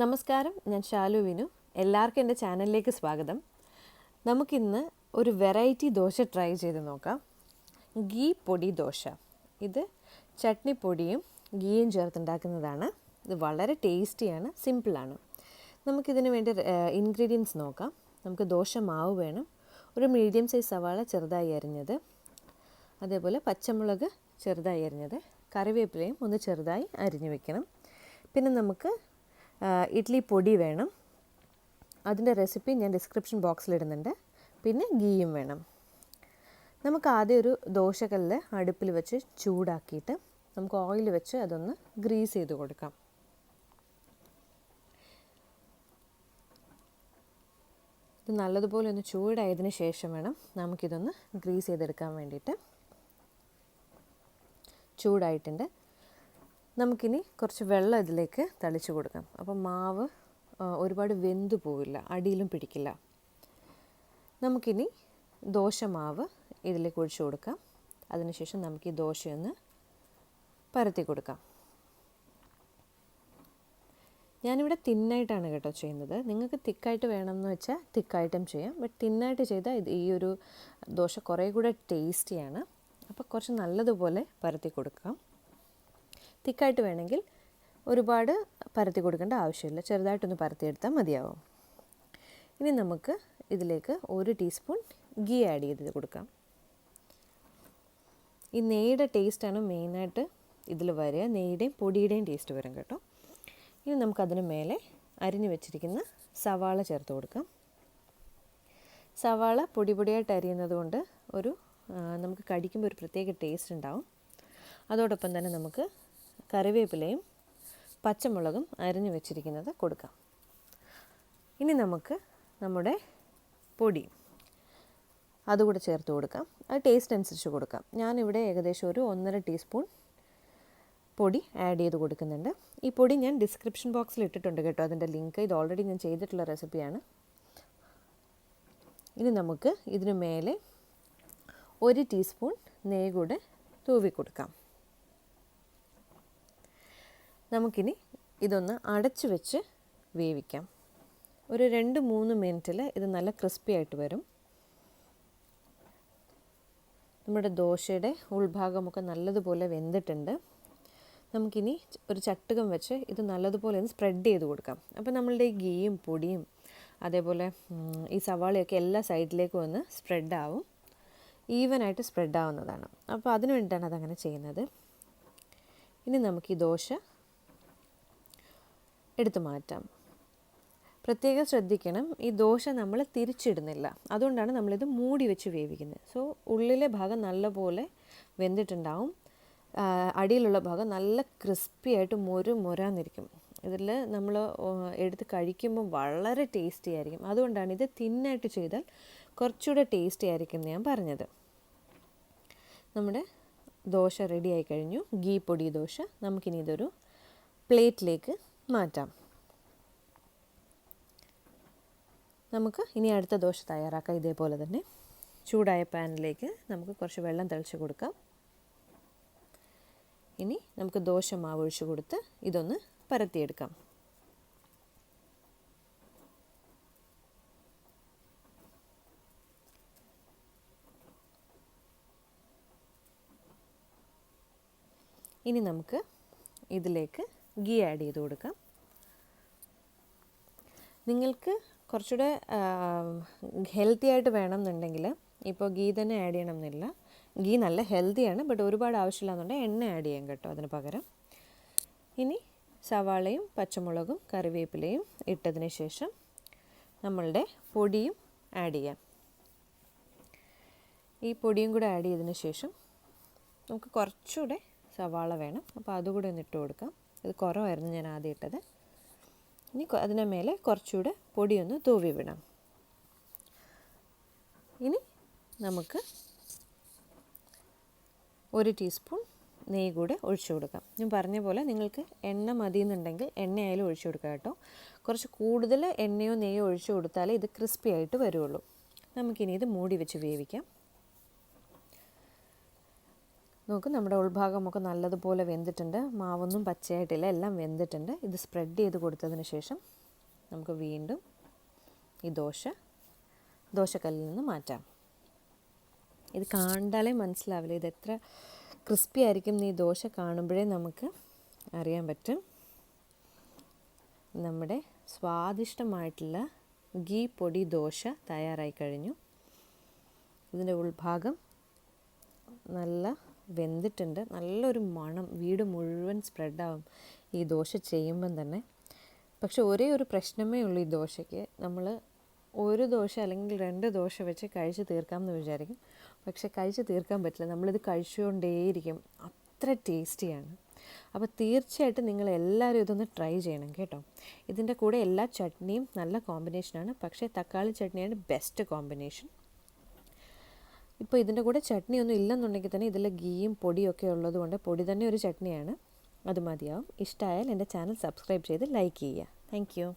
നമസ്കാരം, ഞാൻ ഷാലു വിനു. എല്ലാവർക്കും എൻ്റെ ചാനലിലേക്ക് സ്വാഗതം. നമുക്കിന്ന് ഒരു വെറൈറ്റി ദോശ ട്രൈ ചെയ്ത് നോക്കാം. ഗീ പൊടി ദോശ. ഇത് ചട്നി പൊടിയും ഗീയും ചേർത്തുണ്ടാക്കുന്നതാണ്. ഇത് വളരെ ടേസ്റ്റിയാണ്, സിമ്പിളാണ്. നമുക്കിതിന് വേണ്ടി ഇൻഗ്രീഡിയൻസ് നോക്കാം. നമുക്ക് ദോശ മാവ് വേണം, ഒരു മീഡിയം സൈസ് സവാള ചെറുതായി അരിഞ്ഞത്, അതേപോലെ പച്ചമുളക് ചെറുതായി അരിഞ്ഞത്, കറിവേപ്പിലയും ഒന്ന് ചെറുതായി അരിഞ്ഞു വെക്കണം. പിന്നെ നമുക്ക് ഇഡ്ലി പൊടി വേണം. അതിൻ്റെ റെസിപ്പി ഞാൻ ഡിസ്ക്രിപ്ഷൻ ബോക്സിലിടുന്നുണ്ട്. പിന്നെ ഗീയും വേണം. നമുക്ക് ആദ്യം ഒരു ദോശക്കല്ല് അടുപ്പിൽ വെച്ച് ചൂടാക്കിയിട്ട് നമുക്ക് ഓയിൽ വെച്ച് അതൊന്ന് ഗ്രീസ് ചെയ്ത് കൊടുക്കാം. ഇത് നല്ലതുപോലെ ഒന്ന് ചൂടായതിന് ശേഷം വേണം നമുക്കിതൊന്ന് ഗ്രീസ് ചെയ്തെടുക്കാൻ വേണ്ടിയിട്ട്. ചൂടായിട്ടുണ്ട്. നമുക്കിനി കുറച്ച് വെള്ളം ഇതിലേക്ക് തളിച്ച് കൊടുക്കാം. അപ്പം മാവ് ഒരുപാട് വെന്ത് പോവില്ല, അടിയിലും പിടിക്കില്ല. നമുക്കിനി ദോശ മാവ് ഇതിലേക്ക് ഒഴിച്ചു കൊടുക്കാം. അതിനുശേഷം നമുക്ക് ഈ ദോശയൊന്ന് പരത്തി കൊടുക്കാം. ഞാനിവിടെ തിന്നായിട്ടാണ് കേട്ടോ ചെയ്യുന്നത്. നിങ്ങൾക്ക് തിക്കായിട്ട് വേണമെന്ന് വെച്ചാൽ തിക്കായിട്ടും ചെയ്യാം. ബട്ട് തിന്നായിട്ട് ചെയ്താൽ ഈ ഒരു ദോശ കുറേ കൂടെ ടേസ്റ്റിയാണ്. അപ്പോൾ കുറച്ച് നല്ലതുപോലെ പരത്തി കൊടുക്കാം. തിക്കായിട്ട് വേണമെങ്കിൽ ഒരുപാട് പരത്തി കൊടുക്കേണ്ട ആവശ്യമില്ല, ചെറുതായിട്ടൊന്ന് പരത്തിയെടുത്താൽ മതിയാവും. ഇനി നമുക്ക് ഇതിലേക്ക് 1 ടീസ്പൂൺ ഗീ ആഡ് ചെയ്ത് കൊടുക്കാം. ഈ നെയ്യുടെ ടേസ്റ്റാണ് മെയിനായിട്ട് ഇതിൽ വരിക. നെയ്യുടെയും പൊടിയുടെയും ടേസ്റ്റ് വരും കേട്ടോ. ഇനി നമുക്കതിന് മേലെ അരിഞ്ഞു വെച്ചിരിക്കുന്ന സവാള ചേർത്ത് കൊടുക്കാം. സവാള പൊടി പൊടിയായിട്ട് അരിയുന്നത് കൊണ്ട് നമുക്ക് കടിക്കുമ്പോൾ ഒരു പ്രത്യേക ടേസ്റ്റ് ഉണ്ടാവും. അതോടൊപ്പം തന്നെ നമുക്ക് കറിവേപ്പിലയും പച്ചമുളകും അരിഞ്ഞു വെച്ചിരിക്കുന്നത് കൊടുക്കാം. ഇനി നമുക്ക് നമ്മുടെ പൊടി അതുകൂടെ ചേർത്ത് കൊടുക്കാം. അത് ടേസ്റ്റ് അനുസരിച്ച് കൊടുക്കാം. ഞാനിവിടെ ഏകദേശം ഒരു 1.5 ടീസ്പൂൺ പൊടി ആഡ് ചെയ്ത് കൊടുക്കുന്നുണ്ട്. ഈ പൊടി ഞാൻ ഡിസ്ക്രിപ്ഷൻ ബോക്സിൽ ഇട്ടിട്ടുണ്ട് കേട്ടോ, അതിൻ്റെ ലിങ്ക്. ഇത് ഓൾറെഡി ഞാൻ ചെയ്തിട്ടുള്ള റെസിപ്പിയാണ്. ഇനി നമുക്ക് ഇതിന് മേലെ 1 ടീസ്പൂൺ നെയ്യ് കൂടെ തൂവി കൊടുക്കാം. നമുക്കിനി ഇതൊന്ന് അടച്ചു വെച്ച് വേവിക്കാം. ഒരു 2-3 മിനിറ്റിൽ ഇത് നല്ല ക്രിസ്പി ആയിട്ട് വരും. നമ്മുടെ ദോശയുടെ ഉൾഭാഗമൊക്കെ നല്ലതുപോലെ വെന്തിട്ടുണ്ട്. നമുക്കിനി ഒരു ചട്ടുകം വെച്ച് ഇത് നല്ലതുപോലെ ഒന്ന് സ്പ്രെഡ് ചെയ്ത് കൊടുക്കാം. അപ്പോൾ നമ്മളുടെ ഈ ഗീയും പൊടിയും അതേപോലെ ഈ സവാളയൊക്കെ എല്ലാ സൈഡിലേക്കും ഒന്ന് സ്പ്രെഡാവും, ഈവനായിട്ട് സ്പ്രെഡ് ആവുന്നതാണ്. അപ്പോൾ അതിന് വേണ്ടിയിട്ടാണ് അതങ്ങനെ ചെയ്യുന്നത്. ഇനി നമുക്ക് ഈ ദോശ എടുത്തു മാറ്റാം. പ്രത്യേകം ശ്രദ്ധിക്കണം, ഈ ദോശ നമ്മൾ തിരിച്ചിടുന്നില്ല. അതുകൊണ്ടാണ് നമ്മളിത് മൂടി വെച്ച് വേവിക്കുന്നത്. സോ ഉള്ളിലെ ഭാഗം നല്ലപോലെ വെന്തിട്ടുണ്ടാവും, അടിയിലുള്ള ഭാഗം നല്ല ക്രിസ്പി ആയിട്ട് മൊരാന്നിരിക്കും. ഇതിൽ നമ്മൾ എടുത്ത് കഴിക്കുമ്പോൾ വളരെ ടേസ്റ്റി ആയിരിക്കും. അതുകൊണ്ടാണ് ഇത് തിന്നായിട്ട് ചെയ്താൽ കുറച്ചുകൂടെ ടേസ്റ്റി ആയിരിക്കും എന്ന് ഞാൻ പറഞ്ഞത്. നമ്മുടെ ദോശ റെഡി ആയി കഴിഞ്ഞു, ഗീ പൊടി ദോശ. നമുക്കിനി ഇതൊരു പ്ലേറ്റിലേക്ക് മാറ്റാം. നമുക്ക് ഇനി അടുത്ത ദോശ തയ്യാറാക്കാം. ഇതേപോലെ തന്നെ ചൂടായ പാനിലേക്ക് നമുക്ക് കുറച്ച് വെള്ളം തളിച്ച് കൊടുക്കാം. ഇനി നമുക്ക് ദോശ മാവ് ഒഴിച്ച് കൊടുത്ത് ഇതൊന്ന് പരത്തിയെടുക്കാം. ഇനി നമുക്ക് ഇതിലേക്ക് ഗീ ആഡ് ചെയ്ത് കൊടുക്കാം. നിങ്ങൾക്ക് കുറച്ചുകൂടെ ഹെൽത്തി ആയിട്ട് വേണം എന്നുണ്ടെങ്കിൽ ഇപ്പോൾ ഗീ തന്നെ ആഡ് ചെയ്യണം എന്നില്ല. ഗീ നല്ല ഹെൽത്തിയാണ്, ബട്ട് ഒരുപാട് ആവശ്യമില്ല എന്നുണ്ടെങ്കിൽ എണ്ണ ആഡ് ചെയ്യാം കേട്ടോ അതിന് പകരം. ഇനി സവാളയും പച്ചമുളകും കറിവേപ്പിലയും ഇട്ടതിന് ശേഷം നമ്മളുടെ പൊടിയും ആഡ് ചെയ്യാം. ഈ പൊടിയും കൂടെ ആഡ് ചെയ്തതിന് ശേഷം നമുക്ക് കുറച്ചുകൂടെ സവാള വേണം, അപ്പോൾ അതുകൂടെ ഒന്ന് ഇട്ട് കൊടുക്കാം. ഇത് കുറവായിരുന്നു ഞാൻ ആദ്യം ഇട്ടത്. ഇനി അതിന് മേലെ കുറച്ചുകൂടെ പൊടിയൊന്ന് തൂവി വിടാം. ഇനി നമുക്ക് 1 ടീസ്പൂൺ നെയ്യ് കൂടെ ഒഴിച്ചു കൊടുക്കാം. ഞാൻ പറഞ്ഞ പോലെ നിങ്ങൾക്ക് എണ്ണ മതിയെന്നുണ്ടെങ്കിൽ എണ്ണയായാലും ഒഴിച്ചു കൊടുക്കാം കേട്ടോ. കുറച്ച് കൂടുതൽ എണ്ണയോ നെയ്യോ ഒഴിച്ചു കൊടുത്താലേ ഇത് ക്രിസ്പി ആയിട്ട് വരുള്ളൂ. നമുക്കിനി ഇത് മൂടി വെച്ച് വേവിക്കാം. നോക്ക് നമ്മുടെ ഉൾഭാഗമൊക്കെ നല്ലതുപോലെ വെന്തിട്ടുണ്ട്. മാവൊന്നും പച്ചയായിട്ടില്ല, എല്ലാം വെന്തിട്ടുണ്ട്. ഇത് സ്പ്രെഡ് ചെയ്ത് കൊടുത്തതിന് ശേഷം നമുക്ക് വീണ്ടും ഈ ദോശക്കല്ലിൽ നിന്ന് മാറ്റാം. ഇത് കണ്ടാലേ മനസ്സിലാവില്ല ഇത് എത്ര ക്രിസ്പി ആയിരിക്കും. ഈ ദോശ കാണുമ്പോഴേ നമുക്ക് അറിയാൻ പറ്റും. നമ്മുടെ സ്വാദിഷ്ടമായിട്ടുള്ള ഗീ പൊടി ദോശ തയ്യാറായി കഴിഞ്ഞു. ഇതിൻ്റെ ഉൾഭാഗം നല്ല വെന്തിട്ടുണ്ട്. നല്ലൊരു മണം വീട് മുഴുവൻ സ്പ്രെഡാവും ഈ ദോശ ചെയ്യുമ്പം തന്നെ. പക്ഷെ ഒരേ ഒരു പ്രശ്നമേ ഉള്ളൂ ഈ ദോശയ്ക്ക്. നമ്മൾ ഒരു ദോശ അല്ലെങ്കിൽ 2 ദോശ വെച്ച് കഴിച്ച് തീർക്കാമെന്ന് വിചാരിക്കും. പക്ഷെ കഴിച്ച് തീർക്കാൻ പറ്റില്ല. നമ്മളിത് കഴിച്ചുകൊണ്ടേയിരിക്കും. അത്ര ടേസ്റ്റിയാണ്. അപ്പോൾ തീർച്ചയായിട്ടും നിങ്ങൾ എല്ലാവരും ഇതൊന്ന് ട്രൈ ചെയ്യണം കേട്ടോ. ഇതിൻ്റെ കൂടെ എല്ലാ ചട്നിയും നല്ല കോമ്പിനേഷനാണ്. പക്ഷേ തക്കാളി ചട്നിയാണ് ബെസ്റ്റ് കോമ്പിനേഷൻ. ഇപ്പോൾ ഇതിൻ്റെ കൂടെ ചട്നി ഒന്നും ഇല്ലെന്നുണ്ടെങ്കിൽ തന്നെ ഇതിൽ ഗീയും പൊടിയും ഒക്കെ ഉള്ളതുകൊണ്ട് പൊടി തന്നെ ഒരു ചട്നിയാണ്. അത് മതിയാവും. ഇഷ്ടമായാൽ എൻ്റെ ചാനൽ സബ്സ്ക്രൈബ് ചെയ്ത് ലൈക്ക് ചെയ്യുക. Thank you.